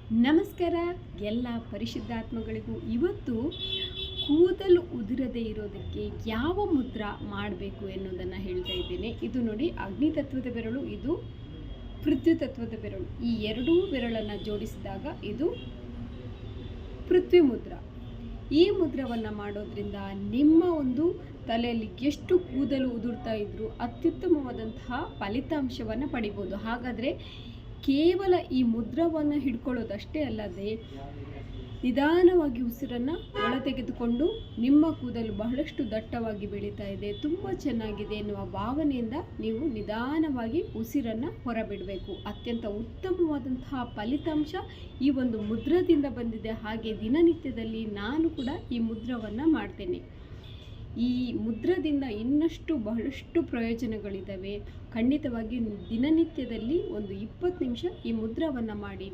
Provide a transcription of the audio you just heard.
ನಮಸ್ಕಾರ ಎಲ್ಲ ಪರಿಶುದ್ಧಾತ್ಮಗಳಿಗೂ. ಇವತ್ತು ಕೂದಲು ಉದುರದೇ ಇರೋದಕ್ಕೆ ಯಾವ ಮುದ್ರಾ ಮಾಡಬೇಕು ಎನ್ನುವುದನ್ನು ಹೇಳ್ತಾ ಇದ್ದೇನೆ. ಇದು ನೋಡಿ, ಅಗ್ನಿ ತತ್ವದ ಬೆರಳು, ಇದು ಪೃಥ್ವಿ ತತ್ವದ ಬೆರಳು. ಈ ಎರಡೂ ಬೆರಳನ್ನು ಜೋಡಿಸಿದಾಗ ಇದು ಪೃಥ್ವಿ ಮುದ್ರಾ. ಈ ಮುದ್ರವನ್ನು ಮಾಡೋದ್ರಿಂದ ನಿಮ್ಮ ಒಂದು ತಲೆಯಲ್ಲಿ ಎಷ್ಟು ಕೂದಲು ಉದುರ್ತಾ ಇದ್ರೂ ಅತ್ಯುತ್ತಮವಾದಂತಹ ಫಲಿತಾಂಶವನ್ನು ಪಡಿಬೋದು. ಹಾಗಾದರೆ ಕೇವಲ ಈ ಮುದ್ರವನ್ನು ಹಿಡ್ಕೊಳ್ಳೋದಷ್ಟೇ ಅಲ್ಲದೆ ನಿಧಾನವಾಗಿ ಉಸಿರನ್ನು ಒಳ ತೆಗೆದುಕೊಂಡು ನಿಮ್ಮ ಕೂದಲು ಬಹಳಷ್ಟು ದಟ್ಟವಾಗಿ ಬೆಳೀತಾ ಇದೆ, ತುಂಬ ಚೆನ್ನಾಗಿದೆ ಎನ್ನುವ ಭಾವನೆಯಿಂದ ನೀವು ನಿಧಾನವಾಗಿ ಉಸಿರನ್ನು ಹೊರಬಿಡಬೇಕು. ಅತ್ಯಂತ ಉತ್ತಮವಾದಂತಹ ಫಲಿತಾಂಶ ಈ ಒಂದು ಮುದ್ರದಿಂದ ಬಂದಿದೆ. ಹಾಗೆ ದಿನನಿತ್ಯದಲ್ಲಿ ನಾನು ಕೂಡ ಈ ಮುದ್ರವನ್ನು ಮಾಡ್ತೇನೆ. ಈ ಮುದ್ರದಿಂದ ಇನ್ನಷ್ಟು ಬಹಳಷ್ಟು ಪ್ರಯೋಜನಗಳಿದ್ದಾವೆ. ಖಂಡಿತವಾಗಿ ದಿನನಿತ್ಯದಲ್ಲಿ ಒಂದು 20 ನಿಮಿಷ ಈ ಮುದ್ರವನ್ನು ಮಾಡಿ